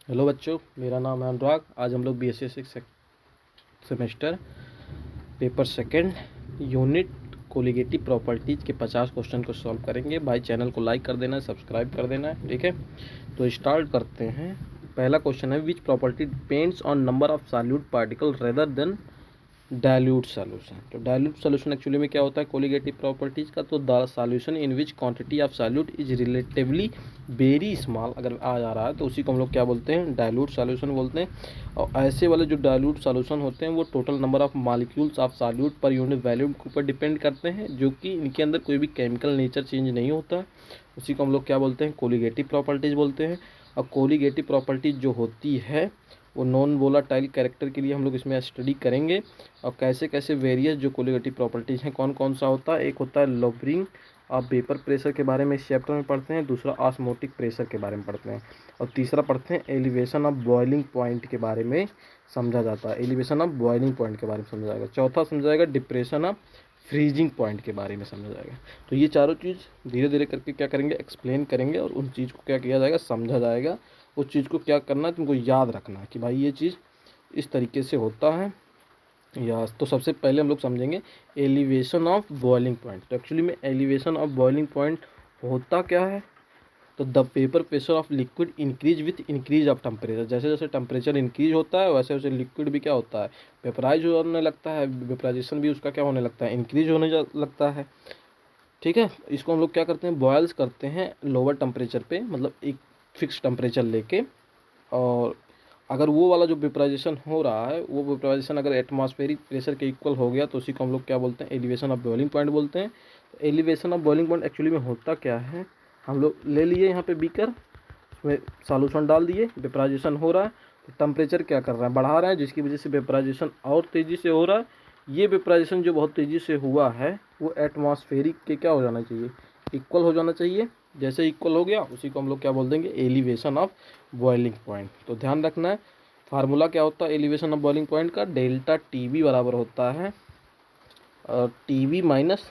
Hello बच्चों, मेरा नाम है अनुराग। आज हम लोग BSc six semester paper second unit colligative properties के 50 क्वेश्चन को सॉल्व करेंगे। भाई चैनल को लाइक कर देना है, सब्सक्राइब कर देना है, ठीक है। तो स्टार्ट करते हैं। पहला क्वेश्चन है, which property depends on number of solute particle rather than dilute solution. तो डाइल्यूट सॉल्यूशन एक्चुअली में क्या होता है कोलिगेटिव प्रॉपर्टीज़ का, तो the solution in which quantity of solute is relatively very small अगर आ जा रहा है तो उसी को हम लोग क्या बोलते हैं, डाइल्यूट सॉल्यूशन बोलते हैं। और ऐसे वाले जो डाइल्यूट सॉल्यूशन होते हैं वो total number of molecules of solute per unit volume के ऊपर डिपेंड करते हैं, जो कि इनके अंदर कोई भी केमिकल नेचर चेंज नहीं होता। उसी को हम लोग क्या बोलते हैं, कोलिगेटिव प्रॉपर्टीज़ बोलते हैं। और कोलिगेटिव प्रॉपर्टीज़ जो होती है वो नॉन वोलाटाइल कैरेक्टर के लिए हम लोग इसमें स्टडी करेंगे। और कैसे कैसे वेरियस जो कोलिगेटिव प्रॉपर्टीज़ हैं कौन कौन सा होता है। एक होता है लोवरिंग ऑफ वेपर प्रेशर के बारे में इस चैप्टर में पढ़ते हैं, दूसरा ऑस्मोटिक प्रेशर के बारे में पढ़ते हैं, और तीसरा पढ़ते हैं एलिवेशन ऑफ बॉइलिंग पॉइंट के बारे में समझा जाता है। एलिवेशन ऑफ बॉइलिंग पॉइंट के बारे में समझा जाएगा। चौथा समझाएगा डिप्रेशन ऑफ फ्रीजिंग पॉइंट के बारे में समझा जाएगा। तो ये चारों चीज़ धीरे धीरे करके क्या करेंगे, एक्सप्लेन करेंगे, और उन चीज़ को क्या किया जाएगा, समझा जाएगा। उस चीज़ को क्या करना है, तुमको याद रखना है कि भाई ये चीज़ इस तरीके से होता है। या तो सबसे पहले हम लोग समझेंगे एलिवेशन ऑफ बॉइलिंग पॉइंट। तो एक्चुअली में एलिवेशन ऑफ बॉइलिंग पॉइंट होता क्या है, तो the vapour pressure of liquid increase with increase of temperature. जैसे जैसे टेम्परेचर इंक्रीज होता है वैसे वैसे लिक्विड भी क्या होता है, वेपराइज होने लगता है। वेपराइजेशन भी उसका क्या होने लगता है, इंक्रीज होने लगता है, ठीक है। इसको हम लोग क्या करते हैं, बॉयल्स करते हैं लोअर टेम्परेचर पे, मतलब एक फिक्स टेम्परेचर लेके। और अगर वो वाला जो वेपराइजेशन हो रहा है वो वेपराइजेशन अगर एटमॉस्फेरिक प्रेशर के इक्वल हो गया तो उसी को हम लोग क्या बोलते हैं, एलिवेशन ऑफ बॉइलिंग पॉइंट बोलते हैं। तो elevation of boiling point actually में होता क्या है, हम लोग ले लिए यहाँ पे बीकर, उसमें सॉल्यूशन डाल दिए, वेपराइजेशन हो रहा है, तो टेम्परेचर क्या कर रहा है, बढ़ा रहा है, जिसकी वजह से वेपराइजेशन और तेज़ी से हो रहा है। ये वेपराइजेशन जो बहुत तेज़ी से हुआ है वो एटमॉस्फेरिक के क्या हो जाना चाहिए, इक्वल हो जाना चाहिए। जैसे इक्वल हो गया उसी को हम लोग क्या बोल देंगे, एलिवेशन ऑफ बॉइलिंग पॉइंट। तो ध्यान रखना है फार्मूला क्या होता है एलिवेशन ऑफ बॉइलिंग पॉइंट का, डेल्टा टी बराबर होता है T B minus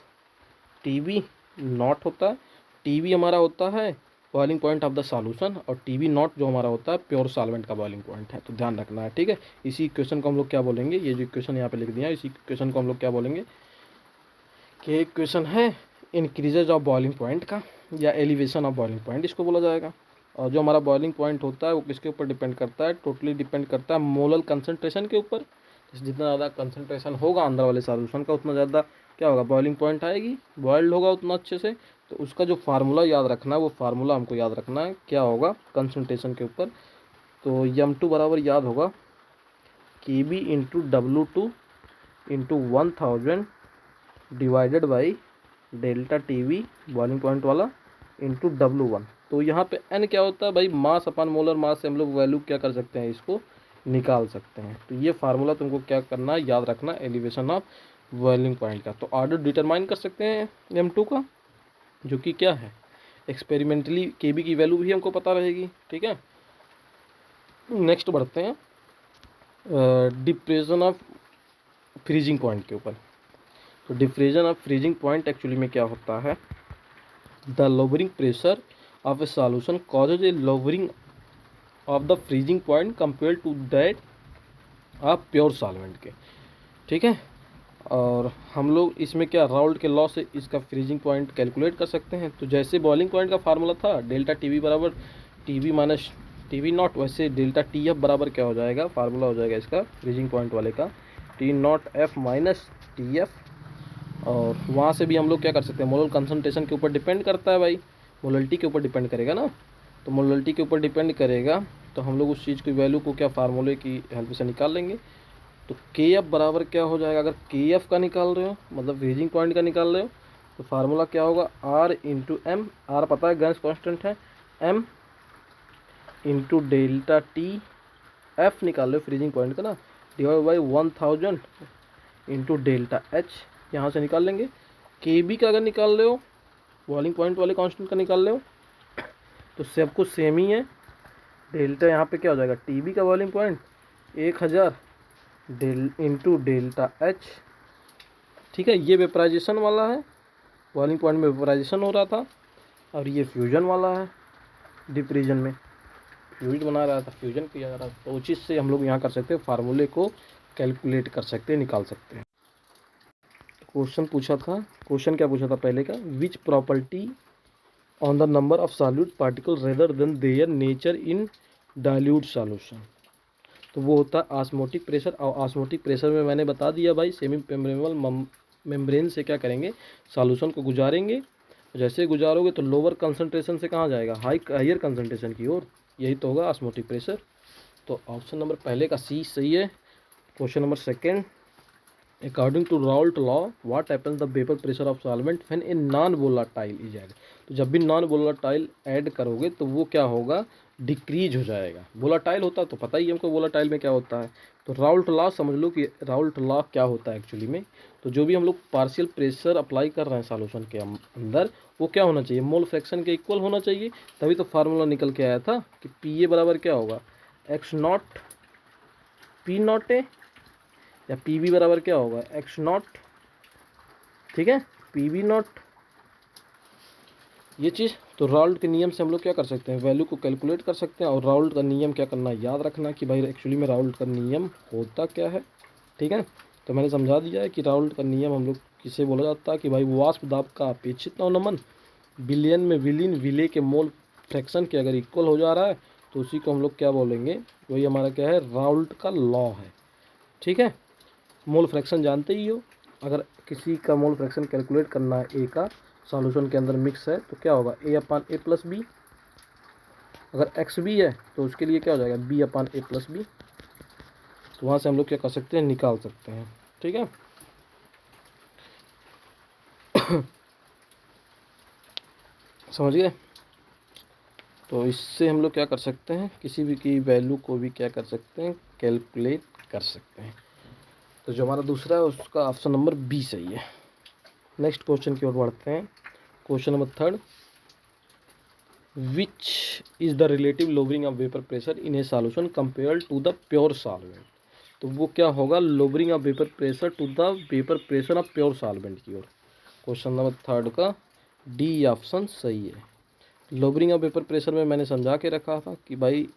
T B not होता है। टी हमारा होता है boiling point of the solution, और टी नॉट जो हमारा होता है प्योर सॉल्वेंट का बॉइलिंग पॉइंट है। तो ध्यान रखना है, ठीक है। इसी इक्वेशन को हम लोग क्या बोलेंगे, ये जो इक्वेशन यहाँ पे लिख दिया इसी इक्वेशन को हम लोग क्या बोलेंगे कि इक्वेशन है इंक्रीजेज ऑफ बॉइलिंग पॉइंट का, या एलिवेशन ऑफ बॉइलिंग पॉइंट इसको बोला जाएगा। और जो हमारा बॉइलिंग पॉइंट होता है वो किसके ऊपर डिपेंड करता है, टोटली डिपेंड करता है मोलल कंसंट्रेशन के ऊपर। जितना ज़्यादा कंसंट्रेशन होगा अंदर वाले सॉल्यूशन का उतना ज़्यादा क्या होगा, बॉइलिंग पॉइंट आएगी, बॉइल्ड होगा उतना अच्छे से। तो उसका जो फार्मूला याद रखना है वो फार्मूला हमको याद रखना है, क्या होगा कंसंट्रेशन के ऊपर। तो m2 बराबर याद होगा Kb into W2 into 1000 divided by delta T boiling point वाला इंटू W1। तो यहाँ पे n क्या होता है भाई, मास अपन मोलर मास से हम लोग वैल्यू क्या कर सकते हैं, इसको निकाल सकते हैं। तो ये फार्मूला तुमको क्या करना है, याद रखना, एलिवेशन ऑफ बॉइलिंग पॉइंट का। तो ऑर्डर डिटरमाइन कर सकते हैं m2 का, जो कि क्या है एक्सपेरिमेंटली Kb की वैल्यू भी हमको पता रहेगी, ठीक है। नेक्स्ट बढ़ते हैं डिप्रेशन ऑफ फ्रीजिंग पॉइंट के ऊपर। तो depression of freezing point actually में क्या होता है, the lowering pressure of a solution causes a lowering of the freezing point compare to that of pure solvent के, ठीक है। और हम लोग इसमें क्या राउल्ट के लॉ से इसका फ्रीजिंग पॉइंट कैलकुलेट कर सकते हैं। तो जैसे बॉइलिंग पॉइंट का फार्मूला था डेल्टा टी बराबर टी माइनस टी नॉट, वैसे डेल्टा टी एफ बराबर क्या हो जाएगा, फार्मूला हो जाएगा इसका फ्रीजिंग पॉइंट वाले का T not F minus T F. और वहाँ से भी हम लोग क्या कर सकते हैं, मोलल कंसंट्रेशन के ऊपर डिपेंड करता है भाई, मोललिटी के ऊपर डिपेंड करेगा ना। तो मोललिटी के ऊपर डिपेंड करेगा तो हम लोग उस चीज़ की वैल्यू को क्या फार्मूले की हेल्प से निकाल लेंगे। तो के एफ बराबर क्या हो जाएगा, अगर के एफ का निकाल रहे हो मतलब फ्रीजिंग पॉइंट का निकाल रहे हो तो फार्मूला क्या होगा, आर इंटू एम, आर पता है गैस कॉन्स्टेंट है, M into delta T F निकाल लो फ्रीजिंग पॉइंट का ना, divide by 1000 into delta H, यहाँ से निकाल लेंगे। के बी का अगर निकाल रहे हो बॉइलिंग पॉइंट वाले कांस्टेंट का निकाल रहे हो तो सब कुछ सेम ही है। डेल्टा यहाँ पे क्या हो जाएगा, टी बी का boiling point 1000 into delta H, ठीक है। ये वेपराइजेशन वाला है, बॉइलिंग पॉइंट में वेपराइजेशन हो रहा था, और ये फ्यूजन वाला है डिप्रीजन में। फ्लूइड बना रहा था, फ्यूजन किया जा रहा था, तो उस चीज़ से हम लोग यहाँ कर सकते हैं, फार्मूले को कैलकुलेट कर सकते हैं, निकाल सकते हैं। क्वेश्चन पूछा था, क्वेश्चन क्या पूछा था पहले का, which property on the number of solute particle rather than their nature in dilute solution. तो वो होता है ऑस्मोटिक प्रेशर, और ऑस्मोटिक प्रेशर में मैंने बता दिया भाई, सेमी पेम्ब्रेनल मेम्ब्रेन से क्या करेंगे, सॉल्यूशन को गुजारेंगे। जैसे गुजारोगे तो लोअर कंसंट्रेशन से कहाँ जाएगा, हायर कंसंट्रेशन की ओर, यही तो होगा ऑस्मोटिक प्रेशर। तो ऑप्शन नंबर पहले का सी सही है। Question number second, according to Raoult law what happens the vapour pressure of solvent when a non volatile is add. तो जब भी नॉन वोलाटाइल ऐड करोगे तो वो क्या होगा, डिक्रीज हो जाएगा। वोलाटाइल होता है तो पता ही हमको वोलाटाइल में क्या होता है। तो राउल्ट लॉ समझ लो कि राउल्ट लॉ क्या होता है एक्चुअली में। तो जो भी हम लोग पार्शियल प्रेशर अप्लाई कर रहे हैं सॉल्यूशन के अंदर, वो क्या होना चाहिए, मोल फ्रैक्शन के इक्वल होना चाहिए। तभी तो फार्मूला निकल के आया था कि पी ए बराबर क्या होगा, x not P not a, या पी बी बराबर क्या होगा, एक्स नॉट, ठीक है, पी बी नॉट, ये चीज़। तो राउल्ट के नियम से हम लोग क्या कर सकते हैं, वैल्यू को कैलकुलेट कर सकते हैं। और राउल्ट का नियम क्या करना है, याद रखना कि भाई एक्चुअली में राउल्ट का नियम होता क्या है, ठीक है। तो मैंने समझा दिया है कि राउल्ट का नियम हम लोग किसे बोला जाता है कि भाई वाष्प दाब का अपेक्षित नमन बिलियन में विलीन विले के मोल फ्रैक्शन के अगर इक्वल हो जा रहा है तो उसी को हम लोग क्या बोलेंगे, वही हमारा क्या है, राउल्ट का लॉ है, ठीक है। मोल फ्रैक्शन जानते ही हो, अगर किसी का मोल फ्रैक्शन कैलकुलेट करना है ए का, सॉल्यूशन के अंदर मिक्स है, तो क्या होगा, ए अपान ए प्लस बी। अगर एक्स बी है तो उसके लिए क्या हो जाएगा, बी अपान ए प्लस बी। तो वहाँ से हम लोग क्या कर सकते हैं, निकाल सकते हैं, ठीक है। समझ गए। तो इससे हम लोग क्या कर सकते हैं, किसी भी की वैल्यू को भी क्या कर सकते हैं, कैलकुलेट कर सकते हैं। तो जो हमारा दूसरा है उसका ऑप्शन नंबर बी सही है। नेक्स्ट क्वेश्चन की ओर बढ़ते हैं। Question number third, which is the relative lowering of vapour pressure in a solution compare to the pure solvent. तो वो क्या होगा, lowering of vapour pressure to the vapour pressure of pure solvent की ओर। क्वेश्चन नंबर थर्ड का D option सही है। Lowering of vapour pressure में मैंने समझा के रखा था कि भाई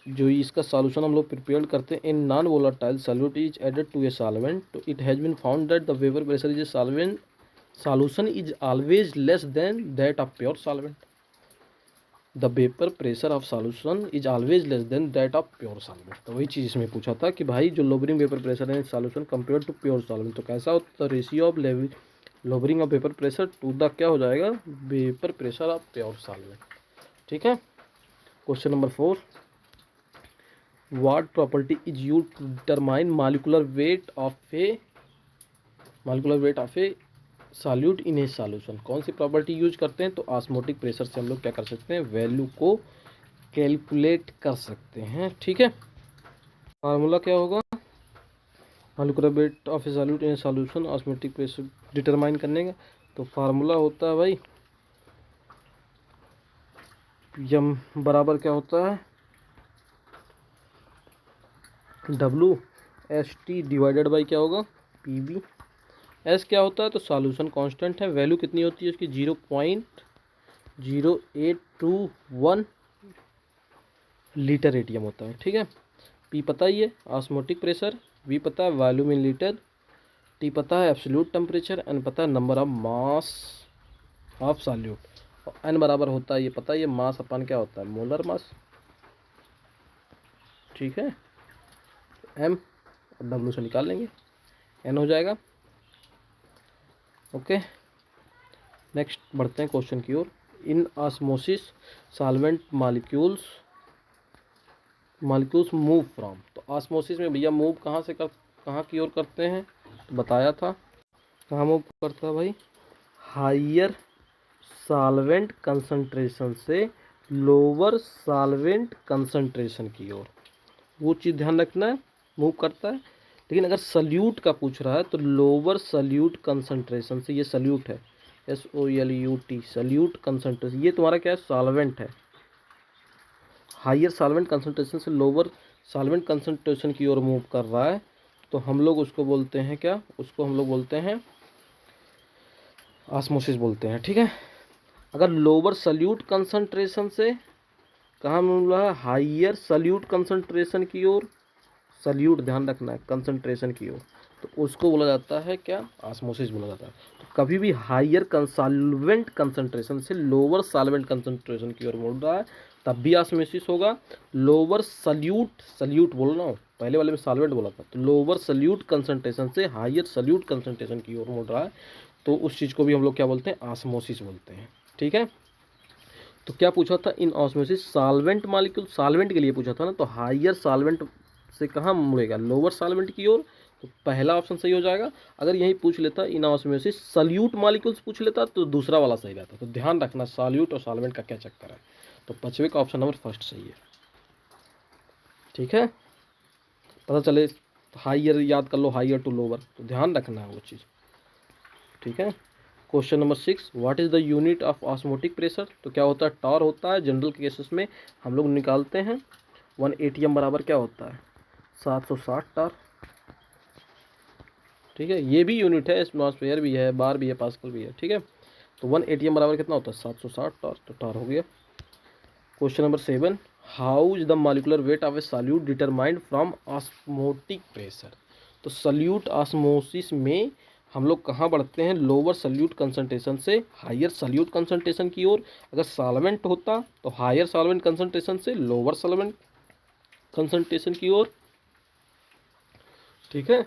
जो इसका सॉल्यूशन हम लोग प्रिपेयर करते हैं, in non volatile solute is added to a solvent, तो it has been found that the vapour pressure is a solvent solution is always less than that of pure solvent. The vapor pressure of solution is always less than that of pure solvent. तो वही चीज़ इसमें पूछा था कि भाई जो lowering vapour pressure है solution compare to pure solvent, तो कैसा होता है, ratio of lowering of vapour pressure to the क्या हो जाएगा, vapour pressure of pure solvent, ठीक है। Question number 4, what property is used to determine molecular weight of a solute in a solution. कौन सी प्रॉपर्टी यूज करते हैं, तो ऑस्मोटिक प्रेशर से हम लोग क्या कर सकते हैं, वैल्यू को कैलकुलेट कर सकते हैं, ठीक है। फार्मूला क्या होगा, molecular weight of a solute in a solution, osmotic pressure determine करने का। तो फार्मूला होता है भाई, यम बराबर क्या होता है, WST डिवाइडेड बाई क्या होगा, PV। एस क्या होता है, तो सॉल्यूशन कांस्टेंट है, वैल्यू कितनी होती है उसकी, 0.0821 लीटर एटीएम होता है, ठीक है। पी पता ही है ऑस्मोटिक प्रेशर, वी पता है वॉल्यूम इन लीटर, टी पता है एब्सोल्यूट टेम्परेचर, एन पता है number of mass of solute, और एन बराबर होता है ये पता है, ये मास अपन क्या होता है, मोलर मास, ठीक है। एम और डब्ल्यू से निकाल लेंगे, एन हो जाएगा, ओके। नेक्स्ट बढ़ते हैं क्वेश्चन की ओर। In osmosis solvent molecules move from, तो ऑस्मोसिस में भैया मूव कहाँ की ओर करते हैं, तो बताया था कहाँ मूव करता है भाई, हायर सॉल्वेंट कंसंट्रेशन से लोअर सॉल्वेंट कंसंट्रेशन की ओर, वो चीज़ ध्यान रखना है, मूव करता है। लेकिन अगर सल्यूट का पूछ रहा है तो लोअर सल्यूट कंसंट्रेशन से, ये सल्यूट है, SOLUT सल्यूट कंसंट्रेशन, ये तुम्हारा क्या है, सॉल्वेंट है। हायर सॉल्वेंट कंसंट्रेशन से लोअर सॉल्वेंट कंसंट्रेशन की ओर मूव कर रहा है, तो हम लोग उसको बोलते हैं क्या, उसको हम लोग बोलते हैं ऑस्मोसिस बोलते हैं, ठीक है। अगर लोअर सल्यूट कंसंट्रेशन से कहाँ मिल रहा है, हाइयर सल्यूट कंसंट्रेशन की ओर, सल्यूट ध्यान रखना है, कंसंट्रेशन की ओर, तो उसको बोला जाता है क्या, ऑस्मोसिस बोला जाता है। तो कभी भी हाइयर सॉल्वेंट कंसंट्रेशन से लोअर सॉल्वेंट कंसंट्रेशन की ओर मुड़ रहा है तब भी ऑस्मोसिस होगा। लोअर सल्यूट, सल्यूट बोल रहा हूँ, पहले वाले में सॉल्वेंट बोला था, तो लोअर सल्यूट कंसंट्रेशन से हाइयर सल्यूट कंसंट्रेशन की ओर मुड़ रहा है तो उस चीज़ को भी हम लोग क्या बोलते हैं, ऑस्मोसिस बोलते हैं। ठीक है, तो क्या पूछा था इन ऑस्मोसिस सॉल्वेंट मॉलिक्यूल, सॉल्वेंट के लिए पूछा था ना, तो हाइयर सॉल्वेंट से कहाँ मुड़ेगा, लोअर सॉल्वेंट की ओर, तो पहला ऑप्शन सही हो जाएगा। अगर यही पूछ लेता इन ऑस्मोसिस सल्यूट मॉलिक्यूल्स पूछ लेता तो दूसरा वाला सही रहता। तो ध्यान रखना सॉल्यूट और सॉल्वेंट का क्या चक्कर है, तो पांचवे का ऑप्शन नंबर फर्स्ट सही है। ठीक है, पता चले हाइयर याद कर लो, हाइयर टू लोअर, तो ध्यान रखना है वो चीज़। ठीक है, question number 6, what is the unit of osmotic pressure. तो क्या होता है, टॉर होता है। जनरल केसेस में हम लोग निकालते हैं 1 ATM बराबर क्या होता है, 760 टॉर। ठीक है, ये भी यूनिट है, एटमॉस्फेयर भी है, बार भी है, पास्कल भी है। ठीक है, तो 1 ATM बराबर कितना होता है, 760 टॉर, तो टॉर हो गया। Question number 7, how is the molecular weight of a solute determined from osmotic pressure. तो सल्यूट ऑस्मोसिस में हम लोग कहाँ बढ़ते हैं, लोअर सल्यूट कंसंट्रेशन से हायर सल्यूट कंसंट्रेशन की ओर। अगर सॉल्वेंट होता तो हायर सॉल्वेंट कंसंट्रेशन से लोअर सॉल्वेंट कंसंट्रेशन की ओर। ठीक है,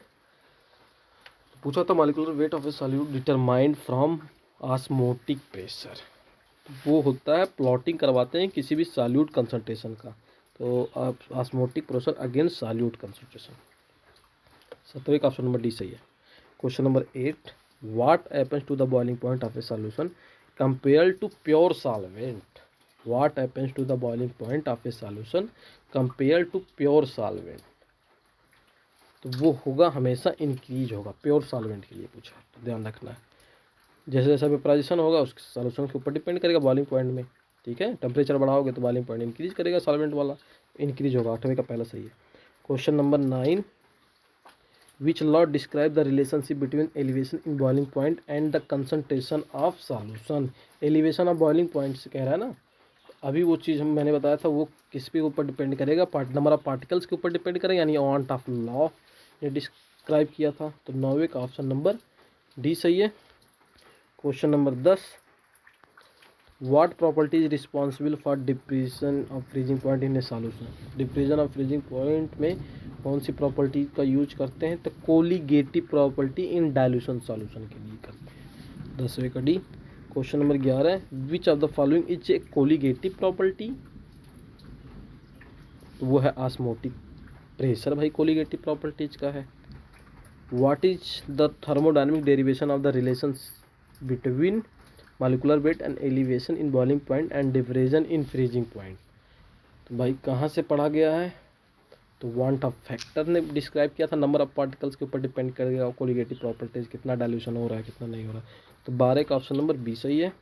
पूछा था molecular weight of a solute determined from osmotic pressure, वो होता है प्लॉटिंग करवाते हैं किसी भी सॉल्यूट कंसंट्रेशन का, तो आप osmotic pressure against solute concentration. 7वें का ऑप्शन नंबर डी सही है। Question number 8, what happens to the boiling point of a solution compare to pure solvent. What happens to the boiling point of a solution compare to pure solvent, तो वो होगा हमेशा increase होगा, pure solvent के लिए पूछा, तो ध्यान रखना है। जैसे जैसा वेपराइजेशन होगा उसके सॉल्यूशन के ऊपर डिपेंड करेगा बॉइलिंग पॉइंट में। ठीक है, टेम्परेचर बढ़ाओगे तो बॉइलिंग पॉइंट इंक्रीज करेगा, सॉल्वेंट वाला इंक्रीज होगा। 8वें का पहला सही है। Question number 9, which law describe the relationship between elevation in boiling point and the concentration of solution. Elevation of boiling point से कह रहा है ना, अभी वो चीज़ हम मैंने बताया था वो किस पे ऊपर डिपेंड करेगा, नंबर ऑफ पार्टिकल्स के ऊपर डिपेंड करेगा, यानी वांट ऑफ लॉ ने डिस्क्राइब किया था। तो 9वें का ऑप्शन नंबर डी सही है। Question number 10, what property is responsible for depression of freezing point in a solution. Depression of freezing point में कौन सी प्रॉपर्टी का यूज करते हैं, तो colligative property in dilution solution के लिए करते हैं। 10वें का D. Question number 11, which of the following is a colligative property, तो वो है ऑस्मोटिक प्रेशर भाई कोलिगेटिव प्रॉपर्टीज का है। What is the thermodynamic derivation of the relation between molecular weight and elevation in boiling point and depression in freezing point, तो भाई कहाँ से पढ़ा गया है, तो वांट ऑफ फैक्टर ने डिस्क्राइब किया था, नंबर ऑफ पार्टिकल्स के ऊपर डिपेंड करेगा कोलिगेटिव प्रॉपर्टीज, कितना डाइल्यूशन हो रहा है कितना नहीं हो रहा है। तो 12 का ऑप्शन नंबर बी सही है।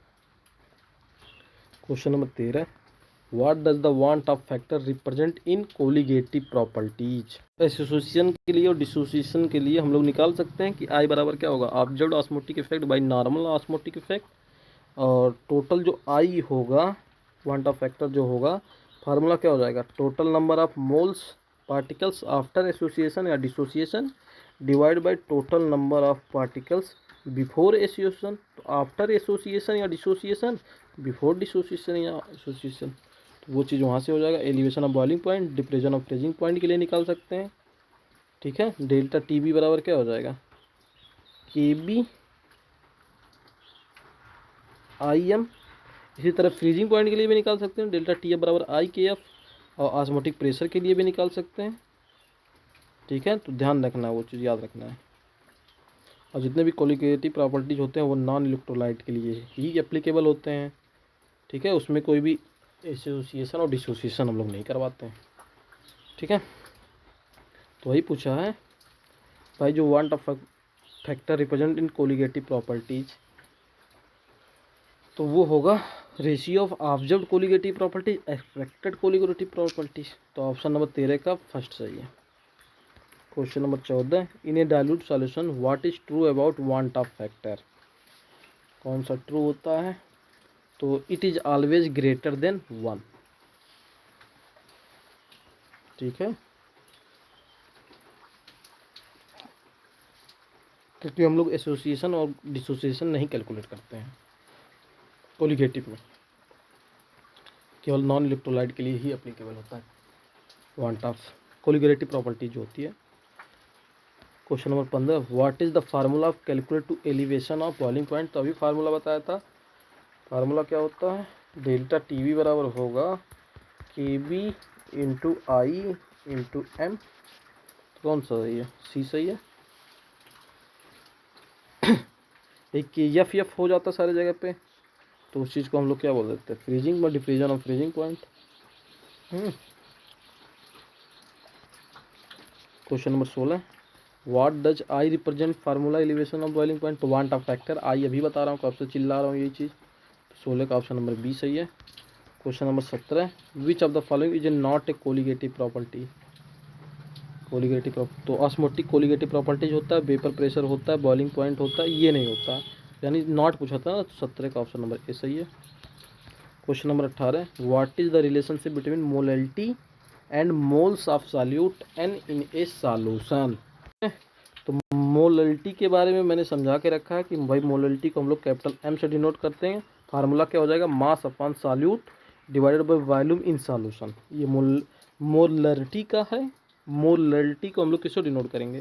Question number 13, what does the van't Hoff factor represent in colligative properties. Association के लिए और डिसोसिएशन के लिए हम लोग निकाल सकते हैं कि आई बराबर क्या होगा, observed osmotic effect by normal osmotic effect, और टोटल जो आई होगा वांट ऑफ फैक्टर जो होगा, फार्मूला क्या हो जाएगा, total number of moles particles after association या dissociation divide by total number of particles before association. तो आफ्टर एसोसिएशन या डिसोसिएशन, बिफोर डिसोसिएशन या एसोसिएशन, तो वो चीज़ वहाँ से हो जाएगा। Elevation of boiling point, depression of freezing point के लिए निकाल सकते हैं। ठीक है, डेल्टा टी बी बराबर क्या हो जाएगा, के बी आई एम। इसी तरह फ्रीजिंग पॉइंट के लिए भी निकाल सकते हैं, डेल्टा टी एफ बराबर आई के एफ, और ऑस्मोटिक प्रेशर के लिए भी निकाल सकते हैं। ठीक है, तो ध्यान रखना है, वो चीज़ याद रखना है। और जितने भी कोलिगेटिव प्रॉपर्टीज होते हैं वो नॉन इलेक्ट्रोलाइट के लिए ही एप्लीकेबल होते हैं। ठीक है, उसमें कोई भी एसोसिएशन और डिसोसिएशन हम लोग नहीं करवाते हैं। ठीक है, तो वही पूछा है भाई, जो want Hoff factor represent in colligative properties, तो वो होगा ratio of observed colligative properties expected colligative properties. तो ऑप्शन नंबर 13 का फर्स्ट सही है। Question number 14, in A dilute solution what is true about want Hoff factor. कौन सा true होता है, तो it is always greater than 1। ठीक है, क्योंकि हम लोग एसोसिएशन और डिसोसिएशन नहीं कैलकुलेट करते हैं कोलिगेटिव में, केवल नॉन इलेक्ट्रोलाइट के लिए ही अप्लीकेबल होता है वांट ऑफ कोलिगेटिव प्रॉपर्टी जो होती है। Question number 15, what is the formula of calculate to elevation of boiling point. तो अभी फार्मूला बताया था, फार्मूला क्या होता है, डेल्टा टी वी बराबर होगा के बी इंटू आई इंटू एम। कौन सा सही है, सी सही है। एक एफ एफ हो जाता सारी जगह पे, तो उस चीज़ को हम लोग क्या बोल देते हैं, फ्रीजिंग और depression of freezing point. Question number 16, what does I represent formula elevation of boiling point. तो वांट ऑफ फैक्टर आई अभी बता रहा हूँ, कब से चिल्ला रहा हूँ यही चीज़। 16 का ऑप्शन नंबर बी सही है। Question number 17, which of the following is not a colligative property. Colligative property तो ऑस्मोटिक कोलिगेटिव प्रॉपर्टीज होता है, वेपर प्रेशर होता है, बॉइलिंग पॉइंट होता है, ये नहीं होता, यानी नॉट पूछा था ना, तो 17 का ऑप्शन नंबर ए सही है। Question number 18, what is the relationship between molality and moles of solute n in a solution. तो मोलैलिटी के बारे में मैंने समझा के रखा है कि भाई मोलैलिटी को हम लोग कैपिटल एम से डिनोट करते हैं। फार्मूला क्या हो जाएगा, mass upon solute divided by volume in solution. ये मोलैलिटी का है। मोलैलिटी को हम लोग किससे डिनोट करेंगे,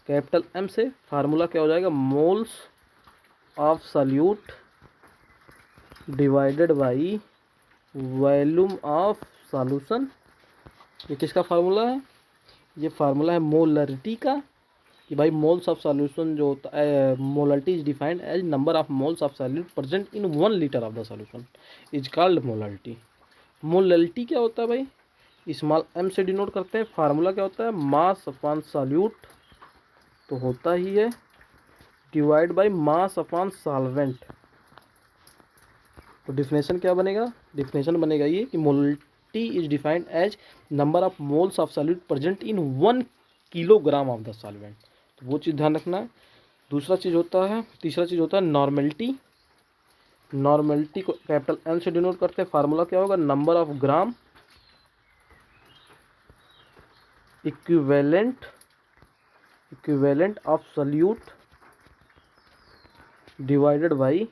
कैपिटल एम से। फार्मूला क्या हो जाएगा, moles of solute divided by volume of solution. ये किसका फार्मूला है, ये फार्मूला है मोलैलिटी का, कि भाई मोल्स ऑफ सॉल्यूशन जो होता है, molality is defined as number of moles of solute present in 1 litre of the solution is called molality. Molality क्या होता है भाई, स्मॉल एम से डिनोट करते हैं। फार्मूला क्या होता है, मास अपॉन सॉल्यूट तो होता ही है, divide by mass upon solvent. तो डिफिनेशन क्या बनेगा, डिफिनेशन बनेगा ये कि molality is defined as number of moles of solute present in 1 kilogram of the solvent. तो वो चीज़ ध्यान रखना है। दूसरा चीज़ होता है, तीसरा चीज़ होता है नॉर्मेलिटी। नॉर्मेलिटी को कैपिटल एन से डिनोट करते हैं। फार्मूला क्या होगा, number of gram equivalent of solute divided by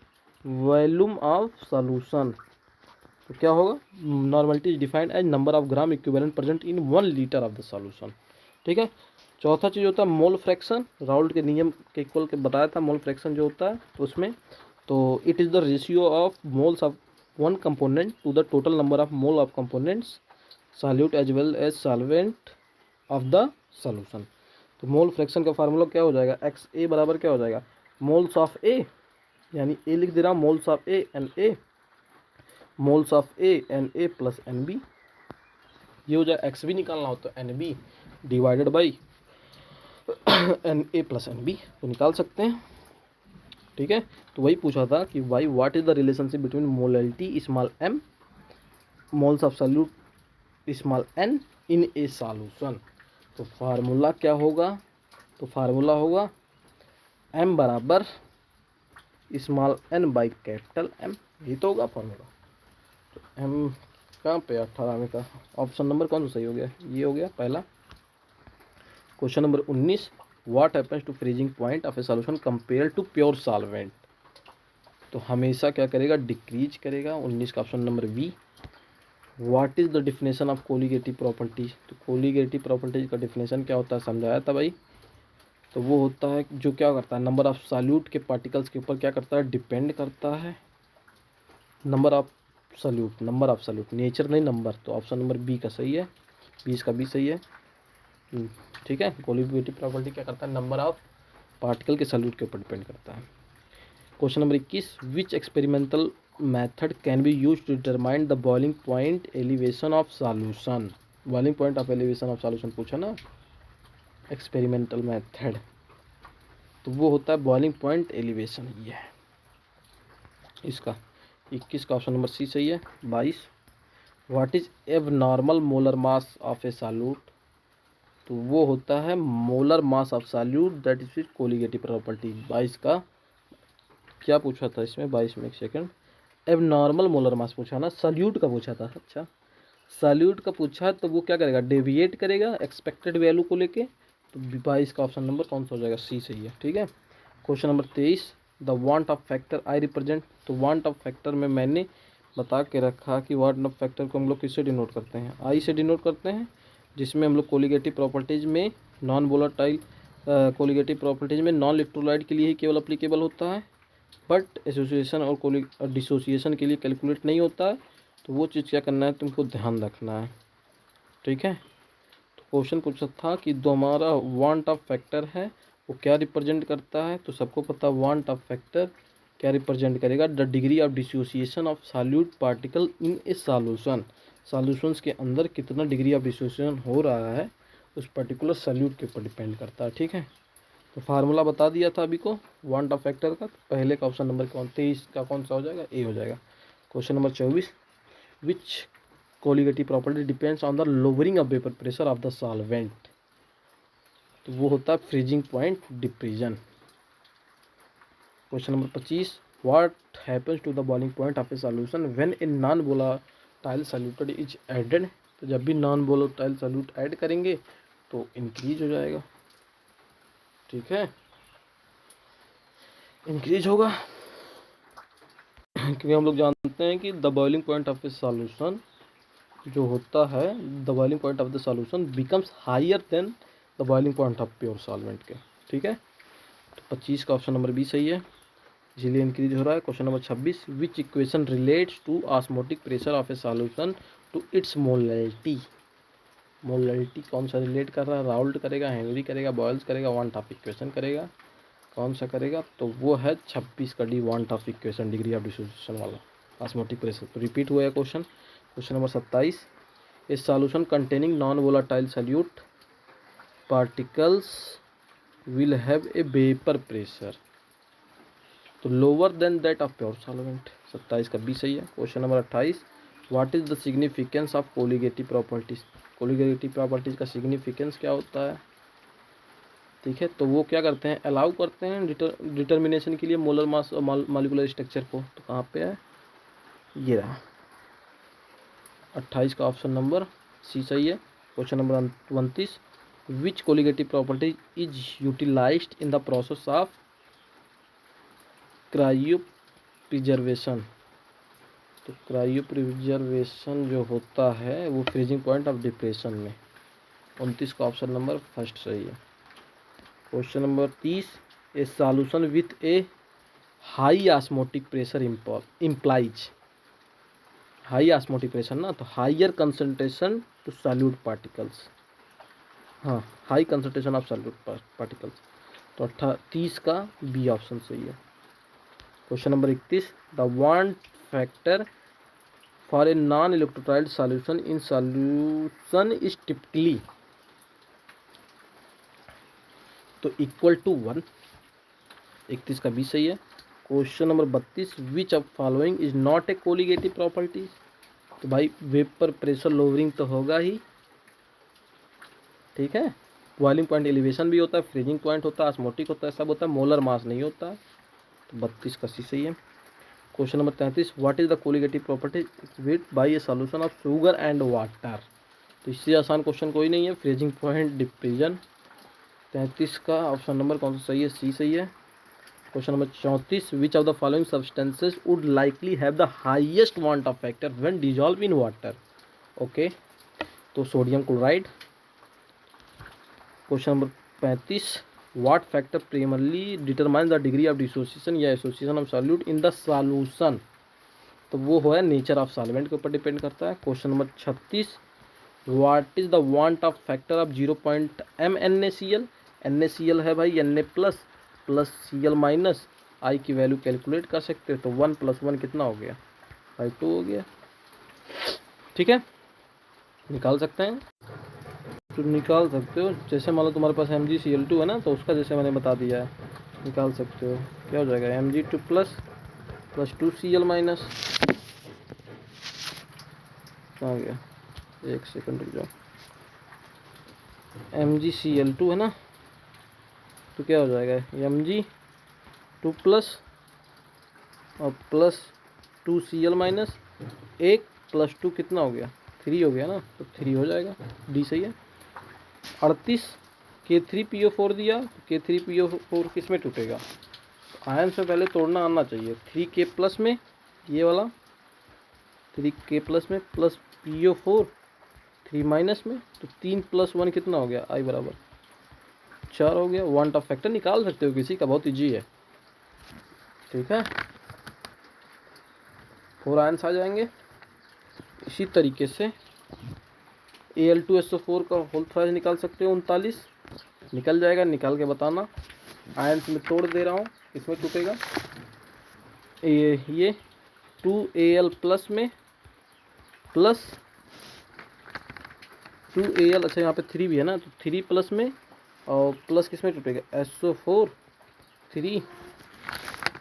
volume of solution. तो क्या होगा, normality is defined as number of gram equivalent present in 1 litre of the solution. ठीक है। चौथा चीज़ होता है मोल फ्रैक्शन। राउल्ट के नियम के इक्वल के बताया था मोल फ्रैक्शन जो होता है, तो उसमें तो it is the ratio of moles of one component to the total number of mole of components solute as well as solvent of the solution. तो मोल फ्रैक्शन का फार्मूला क्या हो जाएगा, एक्स ए बराबर क्या हो जाएगा, मोल्स ऑफ ए, यानी ए लिख दे रहा हूँ, moles of A N A, moles of A N A plus N B. ये हो जाए, एक्स बी निकालना हो तो N B divided by N A plus N B, तो निकाल सकते हैं। ठीक है। तो वही पूछा था कि भाई what is the relationship between molality small M, moles of solute small N in a solution. तो फार्मूला क्या होगा, तो फार्मूला होगा एम बराबर small N by capital M, ये तो होगा फार्मूला। तो एम कहाँ पे, 18वें का ऑप्शन नंबर कौन सा सही हो गया, ये हो गया पहला। Question number 19, what happens to freezing point of a solution compare to pure solvent. तो हमेशा क्या करेगा, डिक्रीज करेगा। 19 का option number B. What is the definition of colligative properties. तो कोलिगेटिव प्रॉपर्टीज का डिफिनेशन क्या होता है, समझाया था भाई। तो वो होता है जो क्या करता है, नंबर ऑफ सॉल्यूट के पार्टिकल्स के ऊपर क्या करता है, डिपेंड करता है। नंबर ऑफ सॉल्यूट नेचर नहीं नंबर। तो ऑप्शन नंबर बी का सही है, 20 का बी सही है। ठीक है। कोलिगेटिव प्रॉपर्टी क्या करता है, नंबर ऑफ पार्टिकल के सॉल्यूट के ऊपर डिपेंड करता है। Question number 21, which experimental method can be use to determine the boiling point elevation of solution. Boiling point of elevation of solution पूछा ना, एक्सपेरिमेंटल मेथड, तो वो होता है बॉइलिंग पॉइंट एलिवेशन। ये है इसका 21 का ऑप्शन नंबर सी सही है। 22, व्हाट इज एब normal molar mass of a solute. तो वो होता है molar mass of solute that is with colligative property. 22 का क्या पूछा था इसमें, 22 में एक सेकंड, एब नॉर्मल मोलर मास पूछा ना, सॉल्यूट का पूछा था। अच्छा, सॉल्यूट का पूछा है तो वो क्या करेगा, डेविएट करेगा एक्सपेक्टेड वैल्यू को लेके। तो 22 का ऑप्शन नंबर कौन सा हो जाएगा, सी सही है। ठीक है, question number 23, the van't Hoff factor I represent. तो वांट ऑफ फैक्टर में मैंने बता के रखा कि वांट ऑफ फैक्टर को हम लोग किससे डिनोट करते हैं, आई से डिनोट करते हैं, जिसमें हम लोग कोलिगेटिव प्रॉपर्टीज़ में नॉन वोलेटाइल कोलिगेटिव प्रॉपर्टीज़ में नॉन इलेक्ट्रोलाइट के लिए ही केवल अप्लीकेबल होता है, बट एसोसिएशन और डिसोसिएशन के लिए कैलकुलेट नहीं होता है। तो वो चीज़ क्या करना है, तुमको ध्यान रखना है। ठीक है, तो क्वेश्चन पूछा था कि जो हमारा वांट ऑफ फैक्टर है वो क्या रिप्रेजेंट करता है। तो सबको पता वांट ऑफ फैक्टर क्या रिप्रेजेंट करेगा, the degree of dissociation of solute particle in a solution. Solutions के अंदर कितना डिग्री ऑफ डिसोसिएशन हो रहा है उस पर्टिकुलर सॉल्यूट के ऊपर डिपेंड करता है। ठीक है, तो फार्मूला बता दिया था अभी को वांट ऑफ फैक्टर का। तो पहले का ऑप्शन नंबर 23 का कौन सा हो जाएगा, ए हो जाएगा। Question number 24, which colligative property depends on the lowering of vapour pressure of the solvent. तो वो होता है freezing point depression. Question number 25, what happens to the boiling point of a solution when a non volatile solute is added. तो जब भी non volatile solute add करेंगे तो increase हो जाएगा। ठीक है, इंक्रीज होगा क्योंकि हम लोग जानते हैं कि the boiling point of a solution जो होता है, the boiling point of the solution becomes higher than the boiling point of pure solvent के। ठीक है, तो 25 का ऑप्शन नंबर बी सही है, इसीलिए इंक्रीज हो रहा है। Question number 26, which equation relates to osmotic pressure of a solution to its molality. Molality कौन सा रिलेट कर रहा है, राउल्ट करेगा, हेनरी करेगा, बॉयल्स करेगा, वांट ऑफ इक्वेशन करेगा, कौन सा करेगा। तो वो है 26 का D, van't Hoff equation, degree of dissociation वाला ऑस्मोटिक प्रेशर। तो रिपीट हुआ है question. Question number 27, a solution containing non volatile solute particles will have a vapour pressure तो lower than that of pure solvent. 27 का B सही है। Question number 28, what is the significance of colligative properties. Colligative properties का significance क्या होता है। ठीक है, तो वो क्या करते हैं, अलाउ करते हैं डिटर्मिनेशन के लिए मोलर मास और मॉलिक्यूलर स्ट्रक्चर को। तो कहाँ पे है, ये रहा 28 का ऑप्शन नंबर सी सही है। Question number 29, which colligative property is utilized in the process of cryopreservation. तो क्रायो प्रिजर्वेशन जो होता है वो फ्रीजिंग पॉइंट ऑफ डिप्रेशन में। 29 का ऑप्शन नंबर फर्स्ट सही है। Question number 30, a solution with a high osmotic pressure implies, high osmotic pressure ना, तो higher concentration to solute particles. हाँ, high concentration of solute particles. तो 30 का बी ऑप्शन सही है। Question number 31, the van't factor for a non electrolyte solution in solution is typically तो equal to 1। 31 का B सही है। Question number 32, which of following is not a colligative properties. तो भाई वेपर प्रेशर लोअरिंग तो होगा ही। ठीक है, बॉइलिंग पॉइंट एलिवेशन भी होता है, फ्रीजिंग पॉइंट होता है, ऑस्मोटिक होता है, सब होता है, मोलर मास नहीं होता है। तो 32 का सी सही है। Question number 33, what is the colligative property with by A solution of sugar and water. तो इससे आसान क्वेश्चन कोई नहीं है, फ्रीजिंग पॉइंट डिप्रीजन। 33 का ऑप्शन नंबर कौन सा सही है, सी सही है। Question number 34, which of the following substances would likely have the highest van't Hoff factor when dissolve in water. Okay, तो sodium chloride. Question number 35, what factor primarily determine the degree of dissociation या association of solute in the solution. तो वो है nature of solvent के ऊपर depend करता है। Question number 36, what is the van't Hoff factor of 0.m NaCl। NaCl है भाई Na plus plus Cl minus, I की वैल्यू कैलकुलेट कर सकते हो। तो 1 + 1 कितना हो गया भाई, 2 हो गया। ठीक है, निकाल सकते हैं, तो निकाल सकते हो। जैसे मान लो तुम्हारे पास MgCl2 है ना, तो उसका जैसे मैंने बता दिया है, निकाल सकते हो। क्या हो जाएगा, Mg2 plus plus 2Cl minus, कहाँ हो गया, एक सेकंड रुक जाओ, MgCl2 है ना, तो क्या हो जाएगा Mg2 प्लस और प्लस 2Cl माइनस, 1 + 2 कितना हो गया 3 हो गया ना, तो 3 हो जाएगा, डी सही है। 38 K3PO4 दिया, तो K3PO4 किस में टूटेगा? आयन से पहले तोड़ना आना चाहिए। 3K प्लस में, ये वाला 3K प्लस में, प्लस PO4 3 माइनस में, तो 3 + 1 कितना हो गया? I बराबर 4 हो गया। वांट ऑफ फैक्टर निकाल सकते हो किसी का, बहुत ईजी है, ठीक है। 4 आयंस आ जाएंगे। इसी तरीके से Al2SO4 का होल प्राइस निकाल सकते हो, 39 निकल जाएगा, निकाल के बताना। आयंस में तोड़ दे रहा हूँ, इसमें टूटेगा ये 2Al प्लस में, प्लस 2Al, अच्छा यहाँ पे 3 भी है ना, तो 3 प्लस में, और प्लस किस में टूटेगा? SO4 3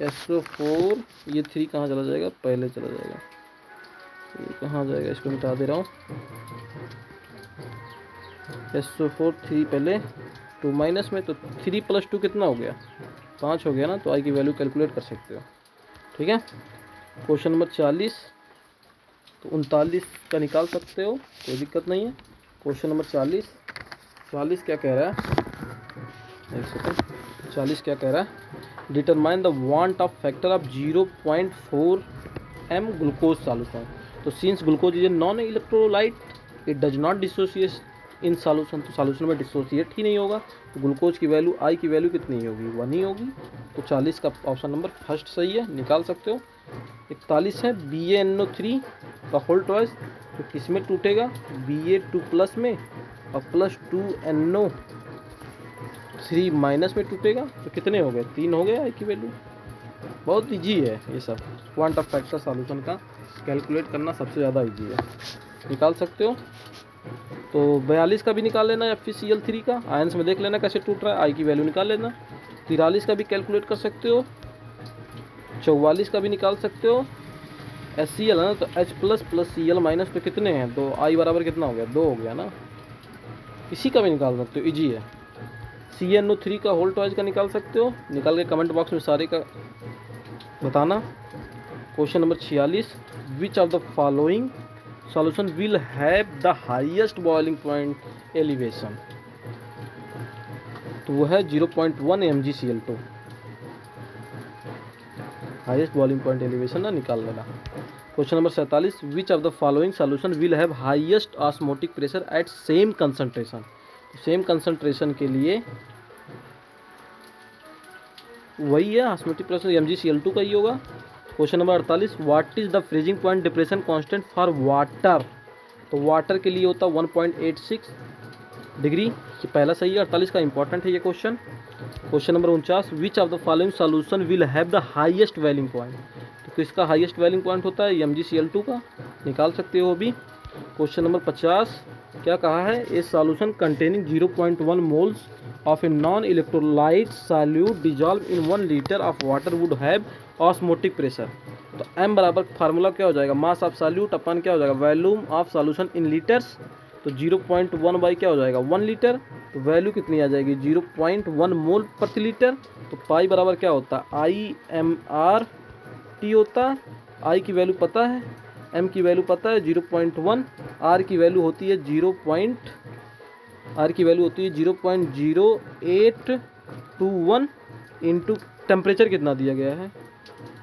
SO4, ये 3 कहाँ चला जाएगा? पहले चला जाएगा, ये कहाँ जाएगा? इसको मिटा दे रहा हूँ। SO4 3 पहले, 2 माइनस में, तो 3 + 2 कितना हो गया? 5 हो गया ना, तो आई की वैल्यू कैलकुलेट कर सकते हो, ठीक है। क्वेश्चन नंबर 40, तो 39 का निकाल सकते हो, कोई दिक्कत नहीं है। क्वेश्चन नंबर 40 क्या कह रहा है? एक सेकंड, 40 क्या कह रहा है? Determine the van't Hoff factor of 0.4 m glucose solution. तो since glucose is a non electrolyte, it does not dissociate in solution, तो सॉल्यूशन में डिसोसिएट ही नहीं होगा, तो ग्लूकोज की वैल्यू, आई की वैल्यू कितनी होगी? 1 ही होगी। तो 40 का ऑप्शन नंबर फर्स्ट सही है, निकाल सकते हो। 41 है BaNO3 का होल ट्वाइस, तो किस में टूटेगा? Ba2 प्लस में, और प्लस 2NO3 माइनस में टूटेगा, तो कितने हो गए? 3 हो गए आई की वैल्यू। बहुत ईजी है ये सब, क्वांट ऑफ फैक्टर सॉल्यूशन का कैलकुलेट करना सबसे ज़्यादा ईजी है, निकाल सकते हो। तो 42 का भी निकाल लेना, FeCl3 का आयंस में देख लेना कैसे टूट रहा है, आई की वैल्यू निकाल लेना। 43 का भी कैलकुलेट कर सकते हो, 44 का भी निकाल सकते हो। HCl है ना, तो H प्लस Cl माइनस, तो कितने हैं? तो आई बराबर कितना हो गया? 2 हो गया ना। इसी का भी निकाल सकते हो, ईजी है। CnO3 का होल ट्वाइस का निकाल सकते हो, निकाल के कमेंट बॉक्स में सारे का बताना। Question number 46, which of the following solution will have the highest boiling point elevation? तो वो है 0.1 mgCl2, highest boiling point elevation ना, निकाल लेना। Question number 47, which of the following solution will have highest osmotic pressure at same concentration? Same concentration के लिए वही है, ऑस्मोटिक प्रेशर mgCl2 का ही होगा। Question number 48, what is the freezing point depression constant for water? तो water के लिए होता है 1.86 डिग्री, ये पहला सही है। 48 का इंपॉर्टेंट है ये question. Question number 49, which of the following solution will have the highest boiling point? तो किसका हाईएस्ट बॉइलिंग पॉइंट होता है? mgCl2 का, निकाल सकते हो भी। क्वेश्चन नंबर 50 क्या कहा है? ए solution containing 0.1 moles of A non electrolyte solute dissolve in 1 litre of water would have osmotic pressure. तो m बराबर फार्मूला क्या हो जाएगा? मास ऑफ सॉल्यूट अपन क्या हो जाएगा? Volume of solution in litres. तो 0.1 बाई क्या हो जाएगा? 1 लीटर। तो वैल्यू कितनी आ जाएगी? 0.1 मोल प्रति लीटर। तो पाई बराबर क्या होता है? IMR/T होता है। आई की वैल्यू पता है, m की वैल्यू पता है 0.1, r की वैल्यू होती है 0.0821 इंटू टेम्परेचर कितना दिया गया है?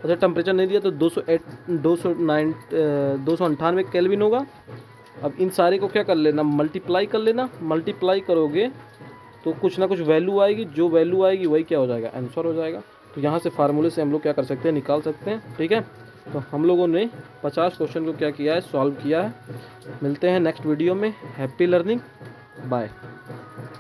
अच्छा टेम्परेचर नहीं दिया तो 298 केल्विन होगा। अब इन सारे को क्या कर लेना? मल्टीप्लाई कर लेना। मल्टीप्लाई करोगे तो कुछ ना कुछ वैल्यू आएगी, जो वैल्यू आएगी वही क्या हो जाएगा? आंसर हो जाएगा। तो यहाँ से फार्मूले से हम लोग क्या कर सकते हैं? निकाल सकते हैं, ठीक है। तो हम लोगों ने 50 क्वेश्चन को क्या किया है? सॉल्व किया है। मिलते हैं नेक्स्ट वीडियो में। Happy learning, bye.